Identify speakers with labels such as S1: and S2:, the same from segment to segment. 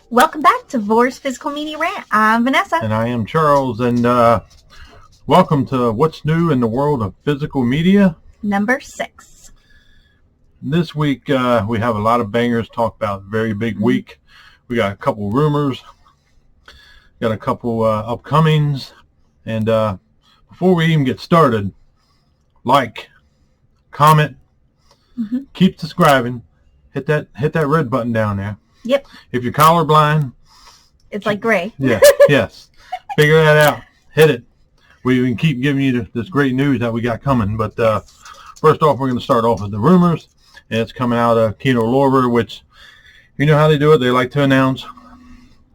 S1: Welcome back to Vor's Physical Media Rant. I'm Vanessa.
S2: And I am Charles, and welcome to What's New in the World of Physical Media.
S1: Number 6.
S2: This week we have a lot of bangers to talk about. Very big week. We got a couple rumors, got a couple upcomings, and before we even get started, like, comment, keep subscribing, hit that red button down there.
S1: Yep.
S2: If you're colorblind,
S1: it's like gray.
S2: Yeah, yes. Figure that out. Hit it. We can keep giving you this great news that we got coming. But first off, we're going to start off with the rumors. And it's coming out of Kino Lorber, which, you know how they do it. They like to announce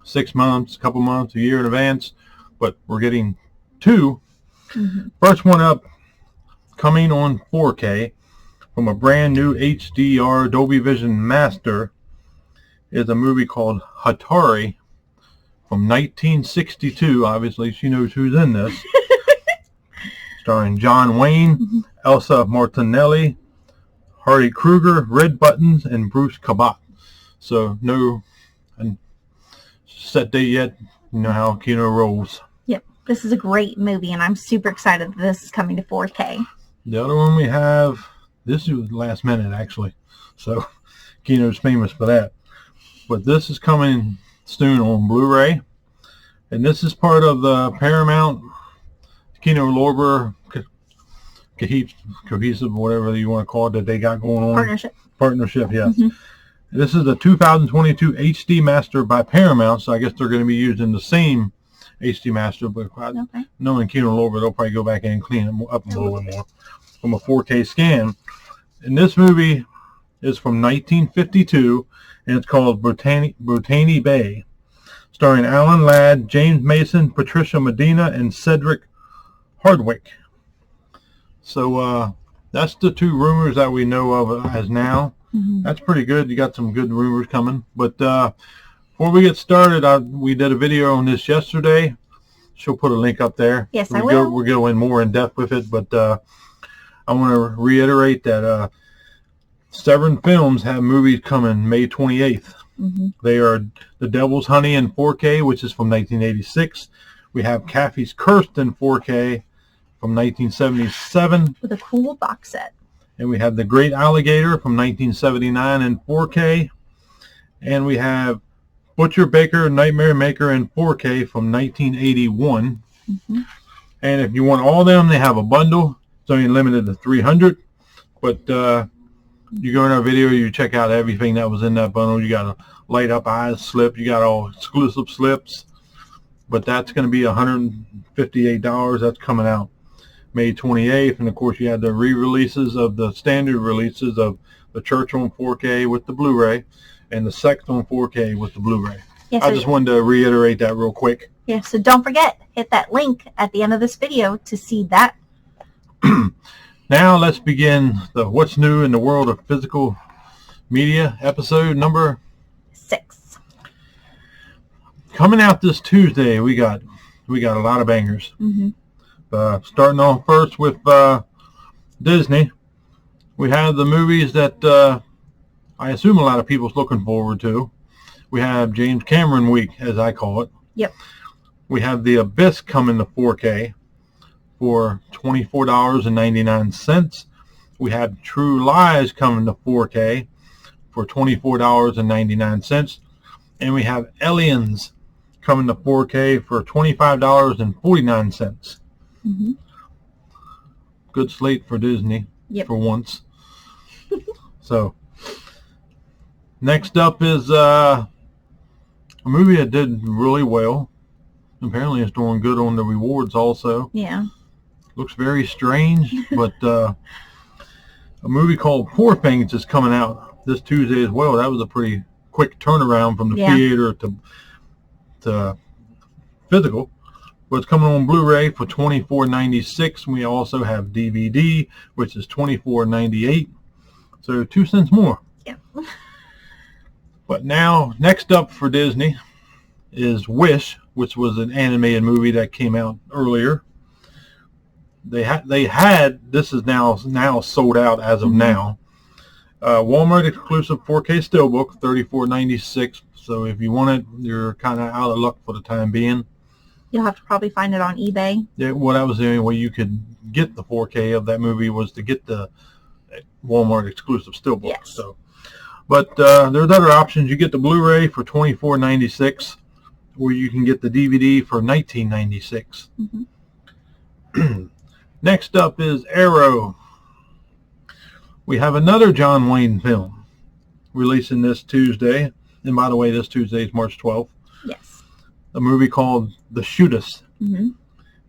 S2: 6 months, a couple months, a year in advance. But we're getting 2. First one up, coming on 4K from a brand new HDR Dolby Vision Master, is a movie called Hattori from 1962. Obviously, she knows who's in this. Starring John Wayne, Elsa Martinelli, Hardy Kruger, Red Buttons, and Bruce Cabot. So no set date yet. You know how Kino rolls.
S1: Yep. This is a great movie, and I'm super excited that this is coming to 4K.
S2: The other one we have, this was last minute actually. So Kino's famous for that. But this is coming soon on Blu-ray. And this is part of the Paramount, Kino Lorber, cohesive, whatever you want to call it, that they got going on. Partnership, yes. This is the 2022 HD Master by Paramount, so I guess they're going to be using the same HD Master, but knowing Kino Lorber, they'll probably go back in and clean it up a little bit more from a 4K scan. And this movie is from 1952, and it's called Botany Bay, starring Alan Ladd, James Mason, Patricia Medina, and Cedric Hardwicke. So that's the 2 rumors that we know of as now. That's pretty good. You got some good rumors coming. But before we get started, we did a video on this yesterday. She'll put a link up there.
S1: Yes, I will.
S2: We're going more in depth with it, but I want to reiterate that Severn Films have movies coming May 28th. They are The Devil's Honey in 4K, which is from 1986. We have Kathy's Cursed in 4K from 1977.
S1: With a cool box set.
S2: And we have The Great Alligator from 1979 in 4K. And we have Butcher Baker Nightmare Maker in 4K from 1981. And if you want all of them, they have a bundle. It's only limited to 300. But you go in our video, you check out everything that was in that bundle. You got a light up eyes slip. You got all exclusive slips. But that's going to be $158. That's coming out May 28th. And, of course, you had the re-releases of the standard releases of The Church on 4K with the Blu-ray and The Sect on 4K with the Blu-ray. I just wanted to reiterate that real quick.
S1: Yeah, so don't forget, hit that link at the end of this video to see that.
S2: Now let's begin the What's New in the World of Physical Media episode number
S1: 6.
S2: Coming out this Tuesday, we got a lot of bangers. Starting off first with Disney, we have the movies that I assume a lot of people's looking forward to. We have James Cameron Week, as I call it.
S1: Yep. We
S2: have The Abyss coming to 4K for $24.99. We have True Lies coming to 4K for $24.99. And we have Aliens coming to 4K for $25.49. Good slate for Disney for once. So next up is a movie that did really well. Apparently it's doing good on the rewards also.
S1: Yeah.
S2: Looks very strange, but a movie called Poor Things is coming out this Tuesday as well. That was a pretty quick turnaround from the theater to physical. But it's coming on Blu-ray for $24.96. We also have DVD, which is $24.98. So 2 cents more.
S1: Yeah.
S2: But now, next up for Disney is Wish, which was an animated movie that came out earlier. They had this is now sold out as of now. Walmart exclusive 4K steelbook, $34.96 So if you want it, you're kind of out of luck for the time being.
S1: You'll have to probably find it on eBay.
S2: Yeah, well, that was the only way you could get the 4K of that movie was to get the Walmart exclusive steelbook.
S1: Yes.
S2: So, but there's other options. You get the Blu-ray for $24.96, or you can get the DVD for $19.96.
S1: Mm-hmm.
S2: Next up is Arrow. We have another John Wayne film releasing this Tuesday. And by the way, this Tuesday is March 12th.
S1: Yes.
S2: A movie called The Shootist.
S1: Mm-hmm.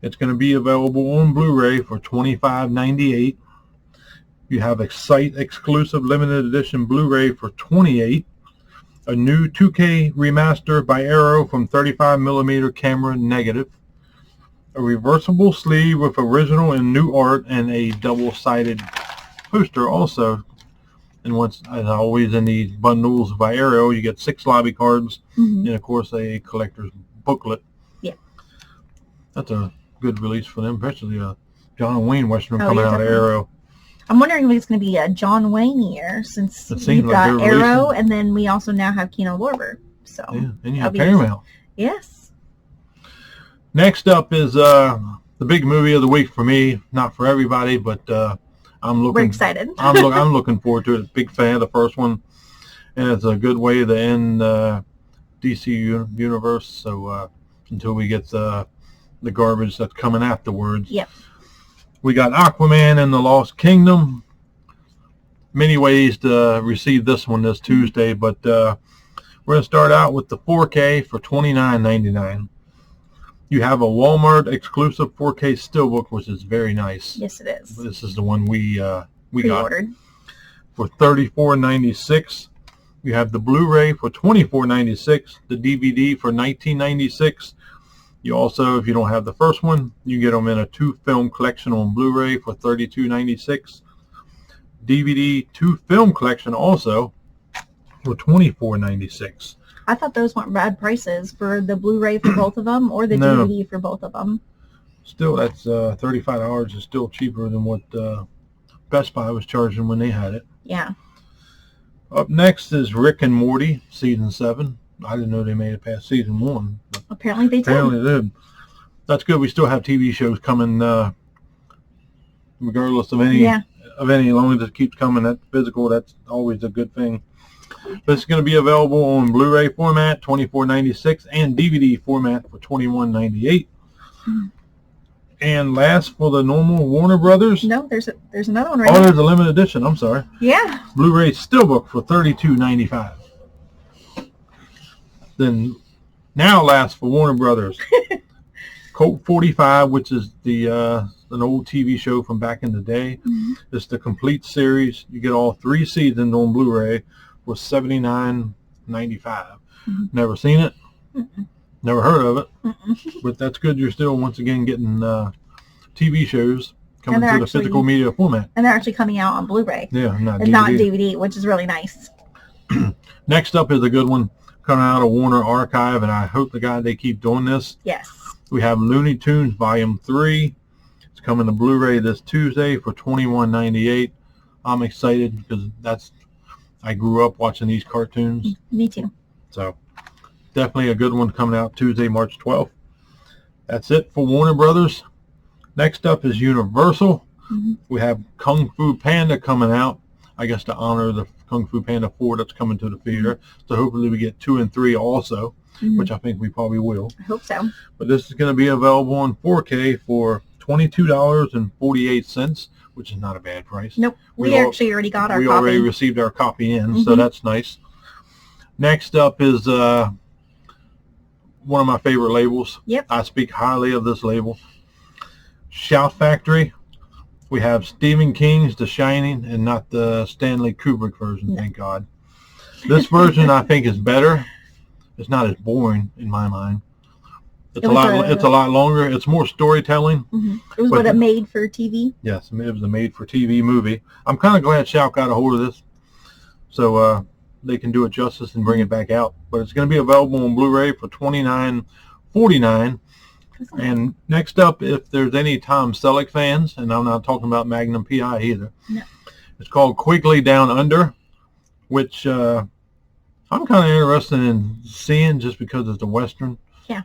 S2: It's going to be available on Blu-ray for $25.98. You have a site exclusive limited edition Blu-ray for $28. A new 2K remaster by Arrow from 35mm camera negative. A reversible sleeve with original and new art, and a double-sided poster also. And once, as always in these bundles by Arrow, you get 6 lobby cards,
S1: Mm-hmm.
S2: and of course a collector's booklet.
S1: Yeah.
S2: That's a good release for them, especially a John Wayne Western
S1: Oh,
S2: coming
S1: yeah,
S2: out of
S1: definitely.
S2: Arrow.
S1: I'm wondering if it's going to be a John Wayne year, since
S2: It seems
S1: we've
S2: like
S1: got
S2: they're
S1: Arrow,
S2: releasing-
S1: and then we also now have Kino Lorber. So
S2: Yeah, and you have
S1: that'll be
S2: Paramount.
S1: yes.
S2: Next up is the big movie of the week for me, not for everybody, but I'm
S1: We're
S2: looking.
S1: excited.
S2: I'm looking forward to it. Big fan of the first one, and it's a good way to end DC universe. So until we get the garbage that's coming afterwards.
S1: Yep.
S2: We got Aquaman and the Lost Kingdom. Many ways to receive this one this Tuesday, but we're going to start out with the 4K for $29.99. You have a Walmart exclusive 4K steelbook, which is very nice.
S1: Yes, it is.
S2: This is the one we got
S1: Pre-ordered.
S2: for $34.96. You have the Blu-ray for $24.96. The DVD for $19.96. You also, if you don't have the first one, you get them in a 2-film collection on Blu-ray for $32.96. DVD 2-film collection also for $24.96.
S1: I thought those weren't bad prices for the Blu-ray for both of them, or the
S2: No.
S1: DVD for both of them.
S2: Still, that's $35 is still cheaper than what Best Buy was charging when they had it.
S1: Yeah.
S2: Up next is Rick and Morty, Season 7. I didn't know they made it past Season 1. But
S1: Apparently they did.
S2: apparently they did. That's good. We still have TV shows coming regardless of any,
S1: Yeah.
S2: as long as it keeps coming. That physical, that's always a good thing. But it's going to be available on Blu-ray format, $24.96, and DVD format for $21.98.
S1: Mm.
S2: And last for the normal Warner Brothers.
S1: No, there's another one right
S2: Oh,
S1: now.
S2: there's a limited edition. I'm sorry.
S1: Yeah.
S2: Blu-ray steelbook for $32.95. Then now last for Warner Brothers. Colt 45, which is the an old TV show from back in the day.
S1: Mm-hmm.
S2: It's the complete series. You get all 3 seasons on Blu-ray for $79.95.
S1: Mhm.
S2: Never seen it.
S1: Mm-mm.
S2: Never heard of it.
S1: Mm-mm.
S2: But that's good. You're still once again getting TV shows coming
S1: And they're
S2: to the
S1: actually-
S2: physical media format.
S1: And they're actually coming out on Blu-ray
S2: Yeah, not
S1: and not
S2: DVD.
S1: DVD, which is really nice.
S2: Next up is a good one coming out of Warner Archive, and I hope to God they keep doing this.
S1: Yes.
S2: We have Looney Tunes Volume 3. It's coming to Blu-ray this Tuesday for $21.98. I'm excited because I grew up watching these cartoons,
S1: Me too.
S2: so definitely a good one coming out Tuesday, March 12th. That's it for Warner Brothers. Next up is Universal.
S1: Mm-hmm.
S2: We have Kung Fu Panda coming out, I guess to honor the Kung Fu Panda 4 that's coming to the theater. So hopefully we get 2 and 3 also,
S1: Mhm.
S2: which I think we probably will.
S1: I hope so.
S2: But this is going to be available on 4K for $22.48, which is not a bad price.
S1: Nope. We
S2: We al-
S1: actually already got our
S2: We
S1: copy.
S2: already received our copy in, so
S1: Mhm.
S2: that's nice. Next up is one of my favorite labels.
S1: Yep.
S2: I speak highly of this label. Shout Factory. We have Stephen King's The Shining and not the Stanley Kubrick version,
S1: No.
S2: thank God. This version I think is better. It's not as boring in my mind. It's
S1: It
S2: a
S1: was
S2: lot. It's a lot longer. It's more storytelling.
S1: Mhm. It was
S2: But-
S1: what it made for TV.
S2: Yes, it was a made-for-TV movie. I'm kind of glad Shout got a hold of this, so they can do it justice and bring it back out. But it's going to be available on Blu-ray for $29.49. And next up, if there's any Tom Selleck fans, and I'm not talking about Magnum P.I. either,
S1: No.
S2: it's called Quigley Down Under, which I'm kind of interested in seeing, just because it's a Western.
S1: Yeah.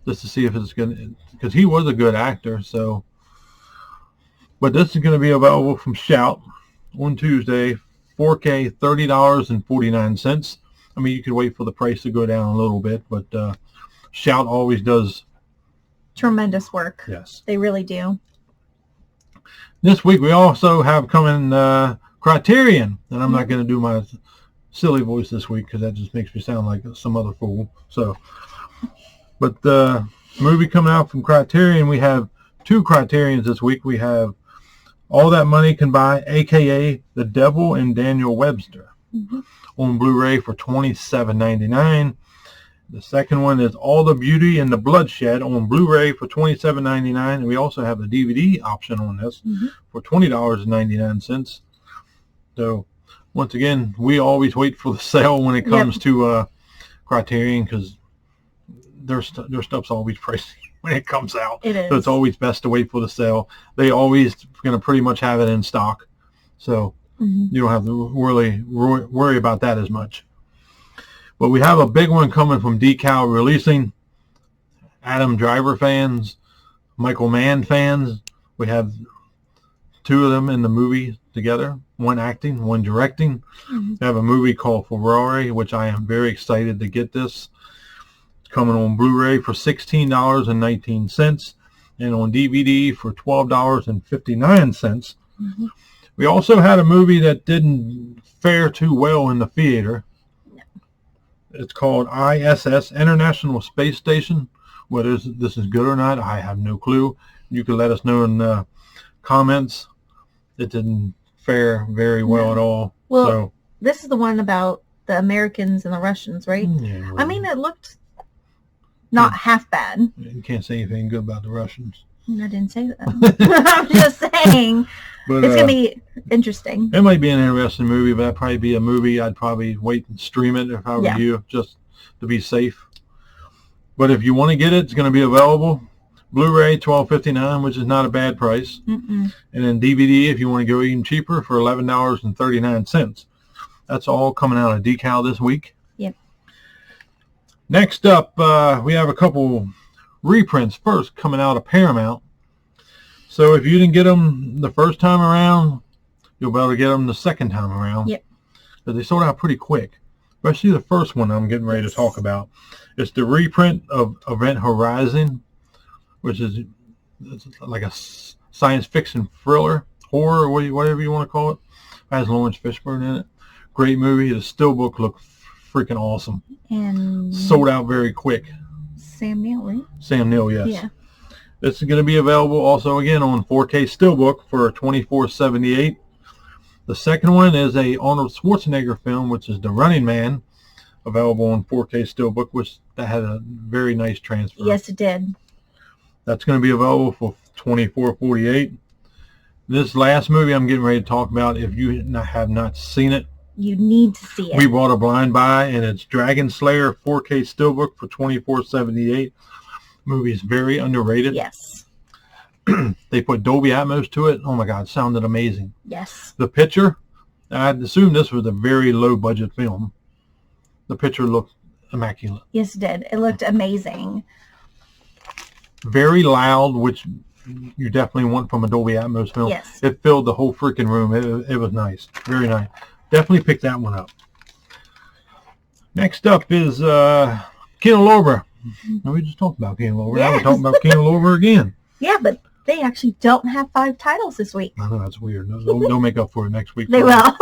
S2: Just to see if it's good, because he was a good actor. So, but this is going to be available from Shout on Tuesday, 4K, $30.49. I mean, you could wait for the price to go down a little bit, but Shout always does
S1: tremendous work.
S2: Yes.
S1: They really do.
S2: This week we also have coming Criterion, and I'm not going to do my silly voice this week because that just makes me sound like some other fool. So, but the movie coming out from Criterion, we have two Criterions this week. We have All That Money Can Buy, a.k.a. The Devil and Daniel Webster, on Blu-ray for $27.99. The second one is All the Beauty and the Bloodshed on Blu-ray for $27.99. And we also have a DVD option on this for $20.99. So, once again, we always wait for the sale when it comes to Criterion, because their stuff's always pricey when it comes out.
S1: It is.
S2: So it's always best to wait for the sale. They always going to pretty much have it in stock. So you don't have to really worry about that as much. But we have a big one coming from Decal Releasing. Adam Driver fans, Michael Mann fans. We have two of them in the movie together. One acting, one directing. We have a movie called Ferrari, which I am very excited to get this. It's coming on Blu-ray for $16.19 and on DVD for $12.59. We also had a movie that didn't fare too well in the theater. It's called ISS, International Space Station. Whether this is good or not, I have no clue. You can let us know in the comments. It didn't fare very well at all.
S1: Well,
S2: so,
S1: this is the one about the Americans and the Russians, right?
S2: Yeah,
S1: I mean, it looked not half bad.
S2: You can't say anything good about the Russians.
S1: I didn't say that. I'm just saying. But, it's going to be interesting.
S2: It might be an interesting movie, but that'd probably be a movie I'd probably wait and stream it if I were you, just to be safe. But if you want to get it, it's going to be available. Blu-ray, $12.59, which is not a bad price. And then DVD, if you want to go even cheaper, for $11.39. That's all coming out of Decal this week.
S1: Yep.
S2: Next up, we have a couple reprints first coming out of Paramount. So if you didn't get them the first time around, you'll be able to get them the second time around.
S1: Yep.
S2: But they sold out pretty quick. Especially the first one I'm getting ready to talk about. It's the reprint of Event Horizon, which is like a science fiction thriller, horror, whatever you want to call it. It has Lawrence Fishburne in it. Great movie. The steelbook looked freaking awesome. And sold out very quick.
S1: Sam Neill, right?
S2: Sam Neill, yes.
S1: Yeah.
S2: This is going to be available also again on 4K Steelbook for $24.78. The second one is a Arnold Schwarzenegger film, which is The Running Man, available on 4K Steelbook, which that had a very nice transfer.
S1: Yes, it did.
S2: That's going to be available for $24.48. This last movie I'm getting ready to talk about, if you have not seen it,
S1: you need to see it.
S2: We Brought a Blind By, and it's Dragon Slayer 4K Steelbook for $24.78. Movie is very underrated.
S1: Yes.
S2: They put Dolby Atmos to it. Oh my God, it sounded amazing.
S1: Yes.
S2: The picture, I'd assume this was a very low budget film. The picture looked immaculate.
S1: Yes, it did. It looked amazing.
S2: Very loud, which you definitely want from a Dolby Atmos film.
S1: Yes.
S2: It filled the whole freaking room. It was nice. Very nice. Definitely pick that one up. Next up is Kino Lorber. No, we just talked about Kino Lorber. Now we're talking about Kino Lorber again.
S1: Yeah, but they actually don't have 5 titles this week.
S2: I know, that's weird. They'll make up for it next week.
S1: They will.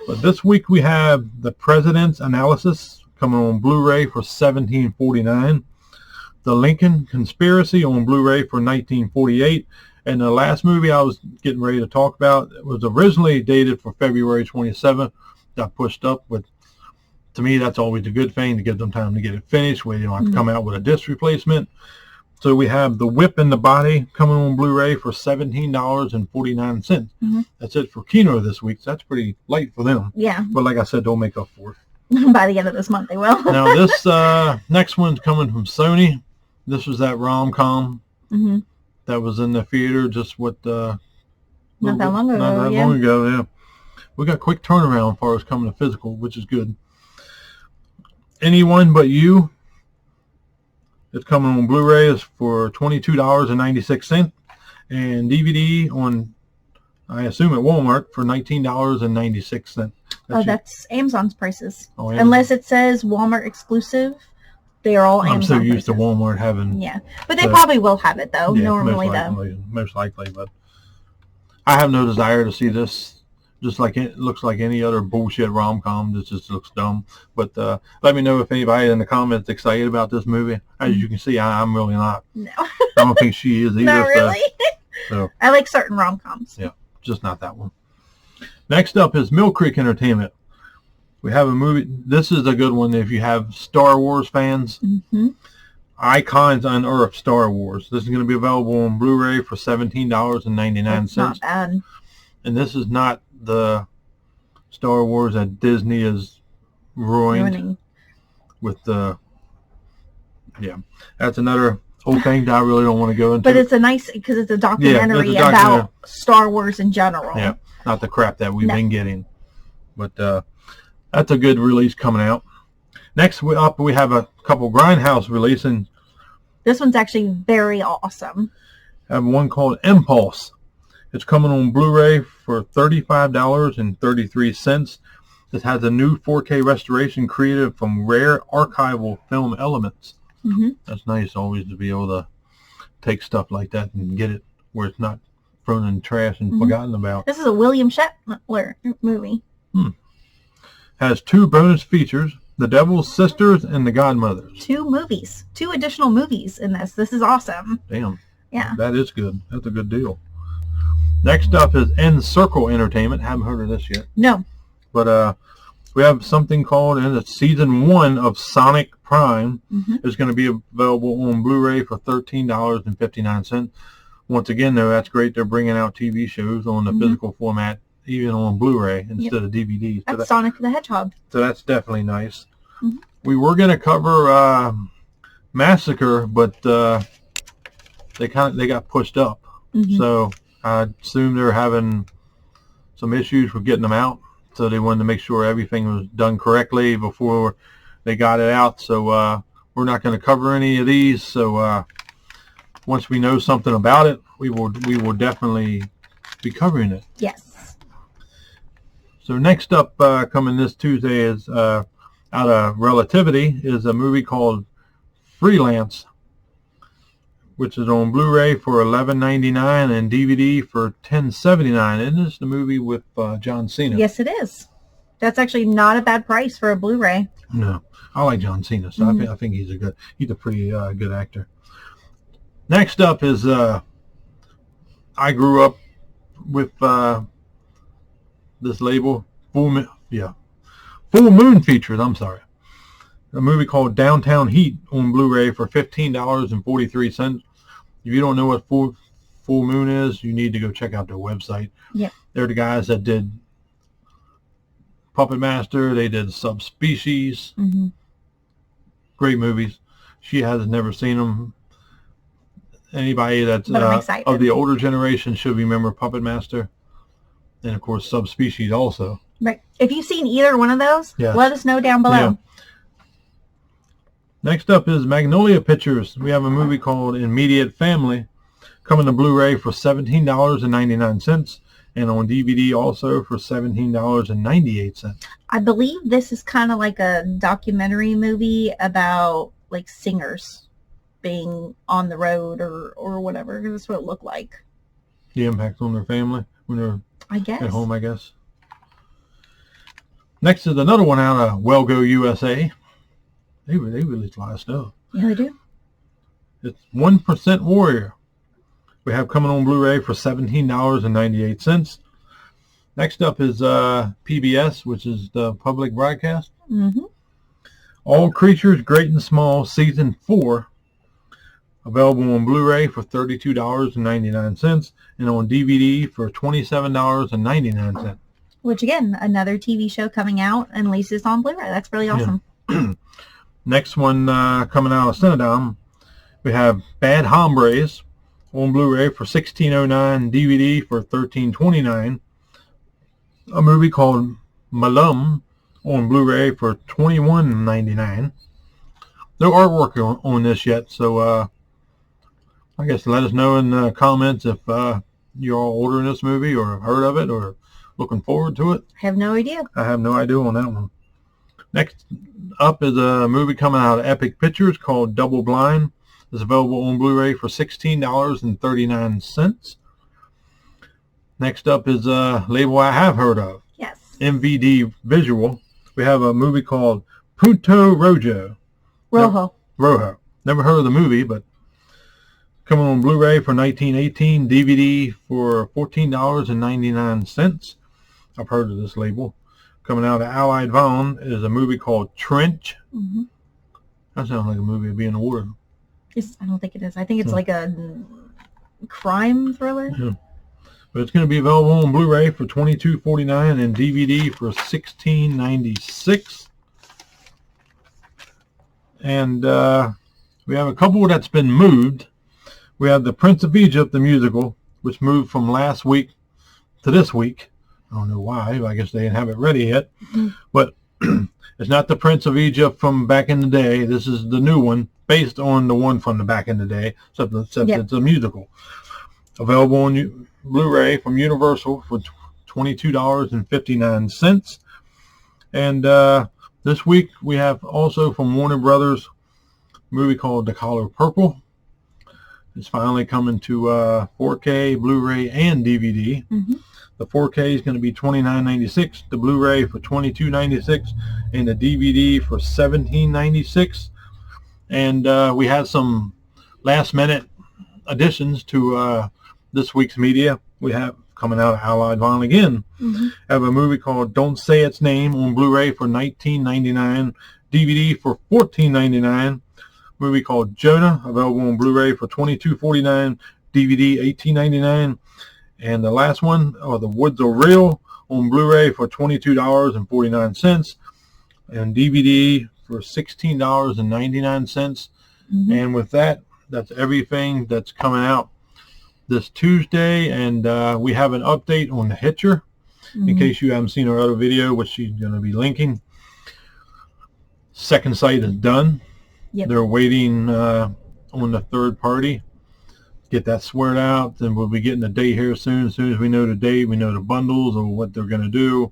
S2: But this week we have The President's Analysis coming on Blu-ray for $17.49. The Lincoln Conspiracy on Blu-ray for $19.48. And the last movie I was getting ready to talk about was originally dated for February 27th. Got pushed up, but to me that's always a good thing to give them time to get it finished where you don't have to come out with a disc replacement. So we have The Whip and the Body coming on Blu-ray for $17.49. That's it for Kino this week. So that's pretty light for them.
S1: Yeah.
S2: But like I said, they'll make up for it.
S1: By the end of this month, they will.
S2: Now this next one's coming from Sony. This was that rom-com that was in the theater just
S1: not that long ago.
S2: Not that long ago, yeah. We got quick turnaround as far as coming to physical, which is good. Anyone But You. It's coming on Blu-ray is for $22.96 and DVD on, I assume, at Walmart for $19.96.
S1: That's Amazon's prices.
S2: Oh, Amazon.
S1: Unless it says Walmart exclusive, they are all Amazon
S2: I'm so used
S1: prices.
S2: to Walmart having.
S1: Yeah, but they probably will have it though.
S2: Yeah,
S1: normally
S2: most likely, but I have no desire to see this. Just like it looks like any other bullshit rom-com. This just looks dumb. But let me know if anybody in the comments is excited about this movie. As you can see, I'm really not.
S1: No.
S2: I don't think she is either.
S1: Not really.
S2: So
S1: I like certain rom-coms.
S2: Yeah, just not that one. Next up is Mill Creek Entertainment. We have a movie. This is a good one if you have Star Wars fans.
S1: Mm-hmm.
S2: Icons Unearthed Star Wars. This is going to be available on Blu-ray for $17.99.
S1: That's not bad.
S2: And this is not the Star Wars that Disney is ruining with the. Yeah, that's another whole thing that I really don't want to go into.
S1: But it's a nice, because it's a documentary about Star Wars in general.
S2: Yeah, not the crap that we've been getting. But that's a good release coming out. Next up, we have a couple Grindhouse releasing.
S1: This one's actually very awesome.
S2: I have one called Impulse. It's coming on Blu-ray for $35.33. This has a new 4K restoration created from rare archival film elements.
S1: Mm-hmm.
S2: That's nice always to be able to take stuff like that and get it where it's not thrown in trash and forgotten about.
S1: This is a William Shatner movie.
S2: Has 2 bonus features, The Devil's Sisters and The Godmothers.
S1: 2 movies. 2 additional movies in this. This is awesome.
S2: Damn.
S1: Yeah.
S2: That is good. That's a good deal. Next up is End Circle Entertainment. Haven't heard of this yet.
S1: No.
S2: But we have something called, and it's season 1 of Sonic Prime. It's going to be available on Blu-ray for $13.59. Once again, though, that's great. They're bringing out TV shows on the physical format, even on Blu-ray instead of DVDs.
S1: That's Sonic the Hedgehog.
S2: So that's definitely nice. We were going to cover Massacre, but they got pushed up. So I assume they're having some issues with getting them out. So they wanted to make sure everything was done correctly before they got it out. So we're not going to cover any of these. So once we know something about it, we will definitely be covering it.
S1: Yes.
S2: So next up, coming this Tuesday is out of Relativity, is a movie called Freelance, which is on Blu-ray for $11.99 and DVD for $10.79. Isn't this the movie with John Cena?
S1: Yes, it is. That's actually not a bad price for a Blu-ray.
S2: No, I like John Cena, so I think he's a pretty good actor. Next up is I grew up with this label, Full Moon Features. I'm sorry, a movie called Downtown Heat on Blu-ray for $15.43. If you don't know what Full Moon is, you need to go check out their website.
S1: Yeah,
S2: they're the guys that did Puppet Master. They did Subspecies. Great movies. She has never seen them. Anybody that's of the older generation should remember Puppet Master, and of course Subspecies also.
S1: Right. If you've seen either one of those, let us know down below.
S2: Yeah. Next up is Magnolia Pictures. We have a movie called Immediate Family, coming to Blu-ray for $17.99 and on DVD also for $17.98.
S1: I believe this is kind of like a documentary movie about like singers being on the road or whatever. That's what it looked like.
S2: The impact on their family when they're at home, I guess. Next is another one out of Well Go USA. They release a lot of stuff.
S1: Yeah, they do.
S2: It's 1% Warrior. We have coming on Blu-ray for $17.98. Next up is PBS, which is the public broadcast. All Creatures Great and Small, Season 4. Available on Blu-ray for $32.99 and on DVD for $27.99.
S1: Which, again, another TV show coming out and releases on Blu-ray. That's really awesome.
S2: Yeah. Next one coming out of Cinedom, we have Bad Hombres on Blu-ray for $16.09, DVD for $13.29. A movie called Malum on Blu-ray for $21.99. No artwork on this yet, so I guess let us know in the comments if you're all ordering this movie or have heard of it or looking forward to it.
S1: I have no idea.
S2: I have no idea on that one. Next up is a movie coming out of Epic Pictures called Double Blind. It's available on Blu-ray for $16.39. Next up is a label I have heard of.
S1: Yes.
S2: MVD Visual. We have a movie called Punto Rojo.
S1: Rojo.
S2: Never heard of the movie, but coming on Blu-ray for $19.18, DVD for $14.99. I've heard of this label. Coming out of Allied Vaughn is a movie called Trench.
S1: Mm-hmm.
S2: That sounds like a movie to be in the water.
S1: I don't think it is. I think it's like a crime thriller.
S2: Yeah. But it's going to be available on Blu-ray for $22.49 and DVD for $16.96. And we have a couple that's been moved. We have The Prince of Egypt, the musical, which moved from last week to this week. I don't know why. I guess they didn't have it ready yet. Mm-hmm. But it's not The Prince of Egypt from back in the day. This is the new one, based on the one from the back in the day, except it's a musical. Available on Blu-ray from Universal for $22.59. And this week we have also from Warner Brothers a movie called The Color Purple. It's finally coming to 4K, Blu-ray, and DVD. Mm-hmm. The 4K is going to be $29.96, the Blu-ray for $22.96, and the DVD for $17.96. And we had some last-minute additions to this week's media. We have coming out of Allied Vaughn again. Mm-hmm. Have a movie called Don't Say Its Name on Blu-ray for $19.99, DVD for $14.99. Movie called Jonah, available on Blu-ray for $22.49, DVD $18.99. And the last one, The Woods Are Real, on Blu-ray for $22.49 and DVD for $16.99. Mm-hmm. And with that, that's everything that's coming out this Tuesday. And we have an update on The Hitcher, in case you haven't seen our other video, which she's going to be linking. Second sight is done. Yep. They're waiting on the third party. Get that sweared out. Then we'll be getting the date here soon. As soon as we know the date, we know the bundles or what they're going to do.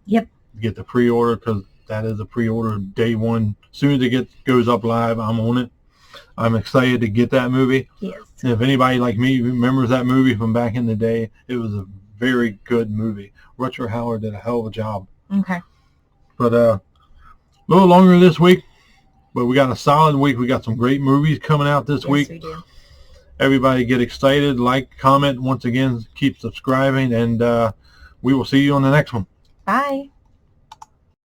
S1: Yep.
S2: Get the pre-order, because that is a pre-order day one. As soon as it goes up live, I'm on it. I'm excited to get that movie. Yes. And if anybody like me remembers that movie from back in the day, it was a very good movie. Rutger Hauer did a hell of a job.
S1: Okay.
S2: But a little longer this week. But we got a solid week. We got some great movies coming out this week.
S1: Yes, we do.
S2: Everybody get excited, like, comment. Once again, keep subscribing, and we will see you on the next one.
S1: Bye.